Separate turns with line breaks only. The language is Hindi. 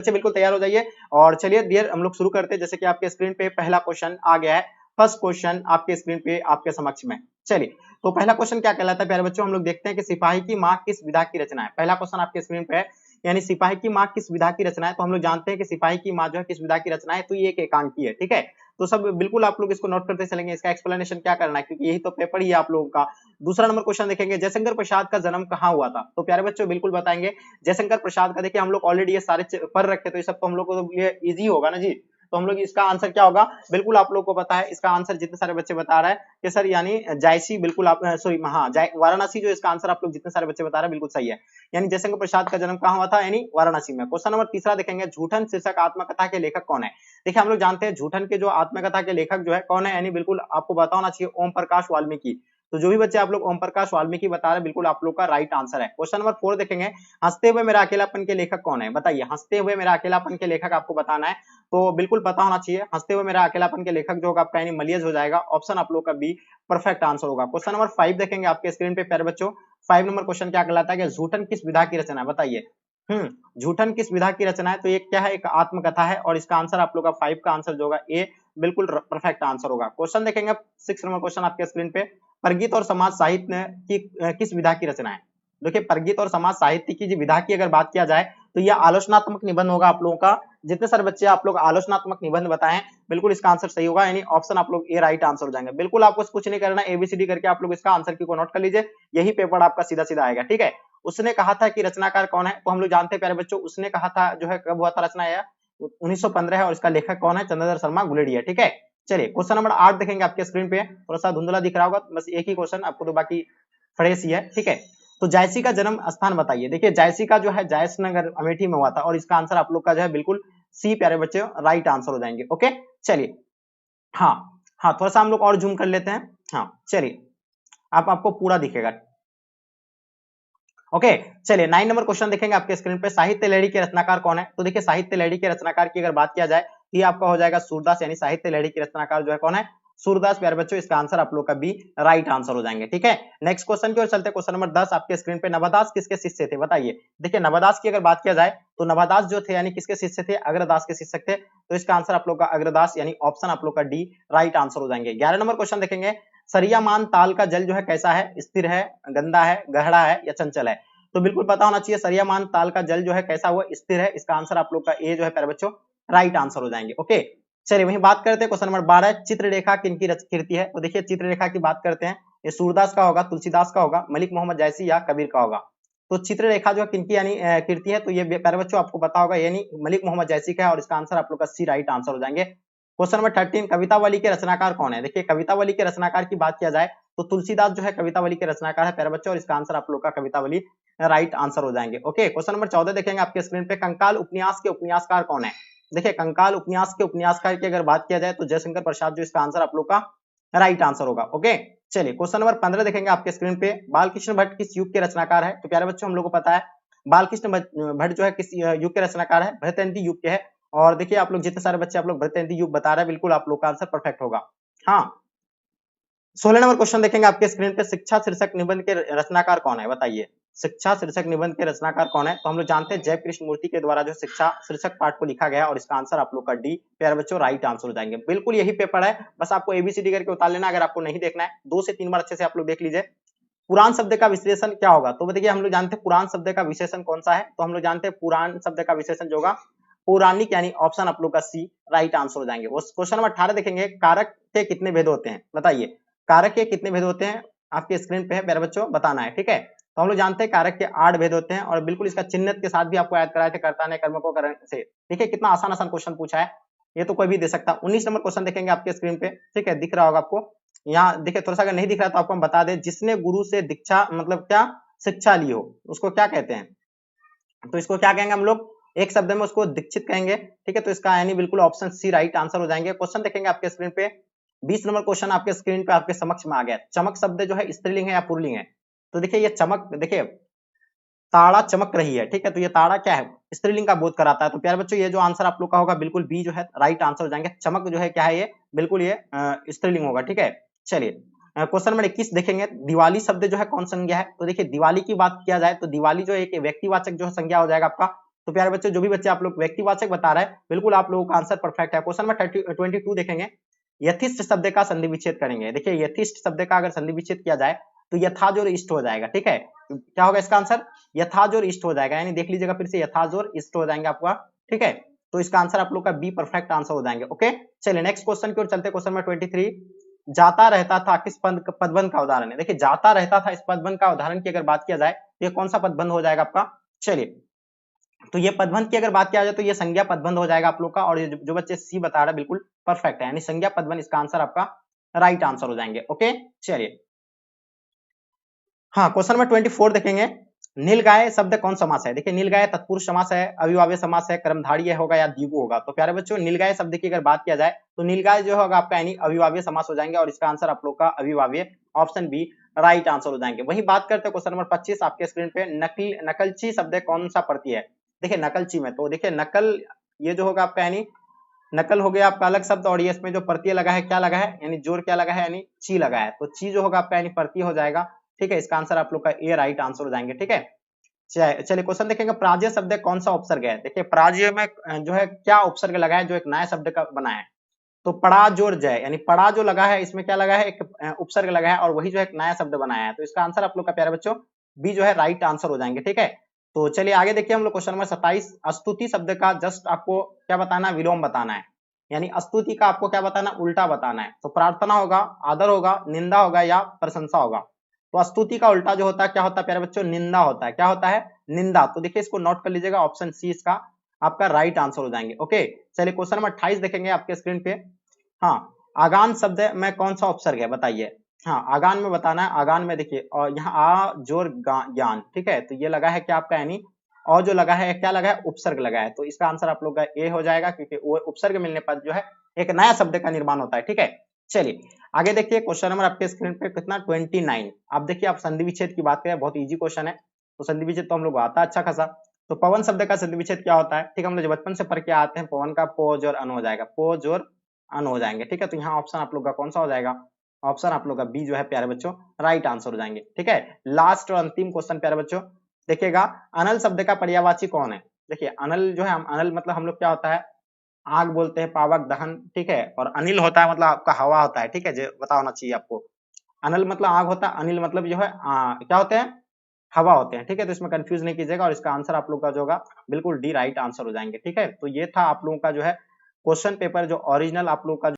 बच्चे बिल्कुल तैयार हो जाइए और चलिए डियर हम लोग शुरू करते हैं। जैसे कि आपके स्क्रीन पे पहला क्वेश्चन आ गया है, फर्स्ट क्वेश्चन आपके स्क्रीन पे आपके समक्ष में। चलिए तो पहला क्वेश्चन क्या कहलाता है प्यारे बच्चों, हम लोग देखते हैं कि सिपाही की माँ किस विधा की रचना है। पहला क्वेश्चन आपके स्क्रीन पे है, यानी सिपाही की माँ किस विधा की रचना है। तो हम लोग जानते हैं कि सिपाही की माँ जो है किस विधा की रचना है, तो ये एक एकांकी है, ठीक है। तो सब बिल्कुल आप लोग इसको नोट करते चलेंगे, इसका एक्सप्लेनेशन क्या करना है, क्योंकि यही तो पेपर ही है आप लोगों का। दूसरा नंबर क्वेश्चन देखेंगे, जयशंकर प्रसाद का जन्म कहाँ हुआ था। तो प्यारे बच्चों बिल्कुल बताएंगे जयशंकर प्रसाद का। देखिए हम लोग ऑलरेडी ये सारे पढ़ रखे, तो ये सब तो हम लोग को ये इजी होगा ना जी। तो हम लोग इसका आंसर क्या होगा, बिल्कुल आप लोग को पता है इसका आंसर। जितने सारे बच्चे बता रहे हैं कि सर यानी जायसी, बिल्कुल आप सॉरी हाँ वाराणसी, जो इसका आंसर आप लोग जितने सारे बच्चे बता रहे हैं बिल्कुल सही है। यानी जयशंकर प्रसाद का जन्म कहाँ हुआ था, यानी वाराणसी में। क्वेश्चन नंबर तीसरा देखेंगे, झूठन शीर्षक आत्मकथा के लेखक कौन है। देखिए हम लोग जानते हैं झूठन के जो आत्मकथा के लेखक जो है कौन है, यानी बिल्कुल आपको पता होना चाहिए ओम प्रकाश वाल्मीकि। तो जो भी बच्चे आप लोग ओम प्रकाश वाल्मीकि बता रहे हैं बिल्कुल आप लोग का राइट आंसर है। क्वेश्चन नंबर 4 देखेंगे, हंसते हुए मेरा अकेलापन के लेखक कौन है। बताइए हंसते हुए मेरा अकेलापन के लेखक आपको बताना है, तो बिल्कुल पता होना चाहिए। हंसते हुए मेरा अकेलापन के लेखक जो होगा आपका यानी मलियज हो जाएगा। ऑप्शन आप लोग का बी परफेक्ट आंसर होगा। क्वेश्चन नंबर 5 देखेंगे आपके स्क्रीन पे प्यारे बच्चों। 5 नंबर क्वेश्चन क्या कहलाता है कि झूठन किस विधा की रचना है। बताइए झूठन किस विधा की रचना है। तो ये क्या है, एक आत्मकथा है, और इसका आंसर आप लोग का 5 का आंसर जो होगा ए बिल्कुल परफेक्ट आंसर होगा। क्वेश्चन देखेंगे 6 नंबर क्वेश्चन आपके स्क्रीन पे, परगीत और समाज साहित्य की किस विधा की रचना है। देखिए परगीत और समाज साहित्य की विधा की अगर बात किया जाए तो यह आलोचनात्मक निबंध होगा आप लोगों का। जितने सारे बच्चे आप लोग आलोचनात्मक निबंध बताएं बिल्कुल इसका आंसर सही होगा, यानी ऑप्शन आप लोग ए राइट आंसर हो जाएंगे। बिल्कुल आपको कुछ नहीं करना, एबीसीडी करके आप लोग इसका आंसर की को नोट कर लीजिए, यही पेपर आपका सीधा सीधा आएगा, ठीक है। उसने कहा था कि रचनाकार कौन है, तो हम लोग जानते हैं प्यारे बच्चों, उसने कहा था जो है कब हुआ था रचना, यह 1915 है, और इसका लेखक कौन है, चंद्रधर शर्मा गुलेरिया, ठीक है। चलिए क्वेश्चन नंबर 8 देखेंगे आपके स्क्रीन पे, थोड़ा सा धुंधला दिख रहा होगा, बस एक ही क्वेश्चन आपको, तो बाकी फ्रेश ही है, ठीक है। तो जायसी का जन्म स्थान बताइए। देखिए जायसी का जो है जायस नगर अमेठी में हुआ था, और इसका आंसर आप लोग का जो है बिल्कुल सी प्यारे बच्चे राइट आंसर हो जाएंगे। ओके चलिए, हाँ हाँ थोड़ा सा हम लोग और जूम कर लेते हैं। हाँ चलिए आपको पूरा दिखेगा। ओके चलिए 9 नंबर क्वेश्चन देखेंगे आपके स्क्रीन पे, साहित्य लहरी के रचनाकार कौन है। तो देखिए साहित्य लहरी के रचनाकार की अगर बात किया जाए तो ये आपका हो जाएगा सूरदास, यानी साहित्य लहरी के रचनाकार जो है कौन है, सूरदास प्यारे बच्चों। इसका आंसर आप लोग का बी राइट आंसर हो जाएंगे, ठीक है। नेक्स्ट क्वेश्चन की ओर चलते हैं। क्वेश्चन नंबर 10 आपके स्क्रीन पे, नवादास किसके शिष्य थे। बताइए देखिए नवादास की अगर बात किया जाए तो नवादास जो थे यानी किसके शिष्य थे, अग्रदास के शिष्य थे। तो इसका आंसर आप लोग का अग्रदास, यानी ऑप्शन आप लोग का डी राइट आंसर हो जाएंगे। 11 नंबर क्वेश्चन देखेंगे, सरियामान ताल का जल जो है कैसा है, स्थिर है, गंदा है, गहरा है या चंचल है। तो बिल्कुल पता होना चाहिए सरियामान ताल का जल जो है कैसा हुआ, स्थिर है। इसका आंसर आप लोग का ए जो है प्यारे बच्चों राइट आंसर हो जाएंगे। ओके चलिए वहीं बात करते हैं क्वेश्चन नंबर 12, चित्ररेखा किनकी कृति है। तो देखिए चित्ररेखा की बात करते हैं, ये सूरदास का होगा, तुलसीदास का होगा, मलिक मोहम्मद जायसी या कबीर का होगा। तो चित्ररेखा जो किनकी यानी कृति है, तो ये प्यारे बच्चों आपको पता होगा, यानी मलिक मोहम्मद जायसी का है, और इसका आंसर आप लोग का सी राइट आंसर हो जाएंगे। क्वेश्चन नंबर 13, कवितावली के रचनाकार कौन है। देखिए कवितावली के रचनाकार की बात किया जाए तो तुलसीदास जो है कवितावली के रचनाकार है प्यारे बच्चों, और इसका आंसर आप लोग का कवितावली राइट आंसर हो जाएंगे। ओके क्वेश्चन नंबर 14 देखेंगे आपके स्क्रीन पे, कंकाल उपन्यास के उपन्यासकार कौन है। देखिए कंकाल उपन्यास के उपन्यासकार की अगर बात किया जाए तो जयशंकर प्रसाद, जो इसका आंसर आप लोग का राइट आंसर होगा। ओके चलिए क्वेश्चन नंबर 15 देखेंगे आपके स्क्रीन पे, बालकृष्ण भट्ट किस युग के रचनाकार है। तो प्यारे बच्चों हम लोग को पता है बालकृष्ण भट्ट जो है किस युग के रचनाकार है, भरतयंती युग के है। और देखिए आप लोग जितने सारे बच्चे आप लोग भरतयंती युग बता रहे हैं बिल्कुल आप लोग का आंसर परफेक्ट होगा। हाँ 16 नंबर क्वेश्चन देखेंगे आपके स्क्रीन पे, शिक्षा शीर्षक निबंध के रचनाकार कौन है। बताइए शिक्षा शीर्षक निबंध के रचनाकार कौन है। तो हम लोग जानते हैं जय कृष्ण मूर्ति के द्वारा जो शिक्षा शीर्षक पाठ को लिखा गया, और इसका आंसर आप लोग का डी प्यारे बच्चों राइट आंसर हो जाएंगे। बिल्कुल यही पेपर है, बस आपको एबीसीडी करके उतार लेना। अगर आपको नहीं देखना है 2 से 3 बार अच्छे से आप लोग देख लीजिए। पुराण शब्द का विशेषण क्या होगा। तो देखिए हम लोग जानते हैं पुराण शब्द का विशेषण कौन सा है। तो हम लोग जानते हैं पुराण शब्द का विशेषण जो होगा पौराणिक, यानी ऑप्शन आप लोग का सी राइट आंसर हो जाएंगे। क्वेश्चन नंबर 18 देखेंगे, कारक के कितने भेद होते हैं। बताइए कारक के कितने भेद होते हैं, आपके स्क्रीन पे है प्यारे बच्चों बताना है, ठीक है। तो हम लोग जानते हैं कारक के 8 भेद होते हैं, और बिल्कुल इसका चिन्ह के साथ भी आपको याद कराए थे, कर्ता ने कर्म को करण से। देखिए कितना आसान आसान क्वेश्चन पूछा है, ये तो कोई भी दे सकता है। 19 नंबर क्वेश्चन देखेंगे आपके स्क्रीन पे, ठीक है दिख रहा होगा आपको। यहाँ देखिए थोड़ा सा अगर नहीं दिख रहा तो आपको हम बता दें, जिसने गुरु से दीक्षा मतलब क्या शिक्षा ली हो उसको क्या कहते हैं। तो इसको क्या कहेंगे हम लोग, एक शब्द में उसको दीक्षित कहेंगे, ठीक है। तो इसका यानी बिल्कुल ऑप्शन सी राइट आंसर हो जाएंगे। क्वेश्चन देखेंगे आपके स्क्रीन पे, 20 नंबर क्वेश्चन आपके स्क्रीन पे आपके समक्ष में आ गया। चमक शब्द जो है स्त्रीलिंग है या पुल्लिंग है। तो देखिए ये चमक, देखिए ताड़ा चमक रही है, ठीक है। तो ये ताड़ा क्या है, स्त्रीलिंग का बोध कराता है। तो प्यारे बच्चों ये जो आंसर आप लोग का होगा बिल्कुल बी जो है राइट आंसर हो जाएंगे। चमक जो है क्या है, ये बिल्कुल ये स्त्रीलिंग होगा, ठीक है। चलिए क्वेश्चन नंबर 21 देखेंगे, दिवाली शब्द जो है कौन संज्ञा है। तो देखिए दिवाली की बात किया जाए तो दिवाली जो एक व्यक्तिवाचक जो है संज्ञा हो जाएगा आपका तो प्यारे बच्चों जो भी बच्चे आप लोग व्यक्तिवाचक बता रहे हैं बिल्कुल आप लोगों का आंसर परफेक्ट है। क्वेश्चन नंबर 22 देखेंगे, यथिष्ट शब्द का संधि विच्छेद करेंगे। देखिए यथिष्ट शब्द का अगर संधि विच्छेद किया जाए तो यथा जोड़ इष्ट हो जाएगा, ठीक है। क्या होगा इसका आंसर, यथा जोड़ इष्ट हो जाएगा, यानी देख लीजिएगा फिर से यथा जोड़ इष्ट हो जाएंगे आपका, ठीक है। तो इसका आंसर आप लोग का बी परफेक्ट आंसर हो जाएंगे। ओके चलिए नेक्स्ट क्वेश्चन की ओर चलते। क्वेश्चन नंबर 23, जाता रहता था किस पदबंध का उदाहरण है। देखिए जाता रहता था इस पदबंध का उदाहरण की अगर बात किया जाए तो ये कौन सा पदबंध हो जाएगा आपका। चलिए तो ये पदबंध की अगर बात किया जाए तो ये संज्ञा पदबंध हो जाएगा आप लोग का, और ये जो बच्चे सी बता रहे हैं बिल्कुल परफेक्ट है, यानी संज्ञा पदबंध इसका आंसर आपका राइट आंसर हो जाएंगे। ओके चलिए हाँ क्वेश्चन नंबर 24 देखेंगे, नीलगाय शब्द कौन समास है। देखिए नीलगाय तत्पुरुष समास है, अविभाज्य समास है, कर्मधारय होगा या द्विगु होगा। तो प्यारे बच्चों नीलगाय शब्द की अगर बात किया जाए तो नीलगाय जो होगा आपका यानी अविभाज्य समास हो जाएंगे, और इसका आंसर आप लोग का अविभाज्य ऑप्शन बी राइट आंसर हो जाएंगे। वही बात करते हैं क्वेश्चन नंबर 25 आपके स्क्रीन पे, नकलची शब्द कौन सा प्रत्यय है। देखिए नकलची में तो देखिए नकल ये जो होगा आपका यानी नकल हो गया आपका अलग शब्द, और ये इसमें जो प्रत्यय लगा है क्या लगा है यानी जोर क्या लगा है यानी ची लगा है, तो ची जो होगा आपका यानी प्रत्यय हो जाएगा, ठीक है। इसका आंसर आप लोग का ए राइट आंसर हो जाएंगे, ठीक है। चलिए क्वेश्चन देखेंगे, प्राज्य शब्द कौन सा उपसर्ग है। देखिए प्राज्य में जो है क्या उपसर्ग लगा है जो एक नया शब्द का बना है। तो पड़ा जोर जय यानी पड़ा जो लगा है इसमें क्या लगा है एक उपसर्ग लगा है, और वही जो है एक नया शब्द बनाया है। तो इसका आंसर आप लोग का प्यारे बच्चों बी जो है राइट आंसर हो जाएंगे, ठीक है। तो चलिए आगे देखिए हम लोग क्वेश्चन नंबर 27, स्तुति शब्द का जस्ट आपको क्या बताना है, विलोम बताना है। यानी स्तुति का आपको क्या बताना, उल्टा बताना है। तो प्रार्थना होगा, आदर होगा, निंदा होगा या प्रशंसा होगा। तो स्तुति का उल्टा जो होता है क्या होता है प्यारे बच्चों, निंदा होता है। क्या होता है, निंदा। तो देखिए इसको नोट कर लीजिएगा, ऑप्शन सी इसका आपका राइट आंसर हो जाएंगे। ओके चलिए क्वेश्चन नंबर 28 देखेंगे आपके स्क्रीन पे। हाँ आगान शब्द में कौन सा उपसर्ग है बताइए। हाँ आगान में बताना है, आगान में देखिए और यहाँ आ जोर ज्ञान, ठीक है। तो ये लगा है क्या आपका यानी और जो लगा है क्या लगा है, उपसर्ग लगा है। तो इसका आंसर आप लोग का ए हो जाएगा, क्योंकि वो उपसर्ग मिलने पर जो है एक नया शब्द का निर्माण होता है, ठीक है। चलिए आगे देखिए क्वेश्चन नंबर आपके स्क्रीन पे कितना 29। आप देखिए आप संधि विच्छेद की बात करें, बहुत इजी क्वेश्चन है। तो संधि विच्छेद तो हम लोग आता है अच्छा खासा। तो पवन शब्द का संधि विच्छेद क्या होता है, ठीक है। हम लोग बचपन से पढ़ के आते हैं, पवन का पो जोर अन हो जाएगा, पो जोर अन हो जाएंगे, ठीक है। तो यहाँ ऑप्शन आप लोग का कौन सा हो जाएगा, ऑप्शन आप लोग का बी जो है प्यारे बच्चों राइट आंसर हो जाएंगे, ठीक है। लास्ट और अंतिम क्वेश्चन प्यारे बच्चों देखिएगा, अनल शब्द का पर्यायवाची कौन है। देखिए अनल जो है अनल मतलब हम लोग क्या होता है, आग बोलते हैं, पावक दहन, ठीक है। और अनिल होता है मतलब आपका हवा होता है, ठीक है, जो पता होना चाहिए आपको। अनल मतलब आग होता है, अनिल मतलब जो है क्या होते हैं, हवा होते हैं, ठीक है। तो इसमें कंफ्यूज नहीं कीजिएगा, और इसका आंसर आप लोग का जो होगा बिल्कुल डी राइट आंसर हो जाएंगे, ठीक है। तो ये था आप लोगों का जो है क्वेश्चन पेपर जो ओरिजिनल आप लोग का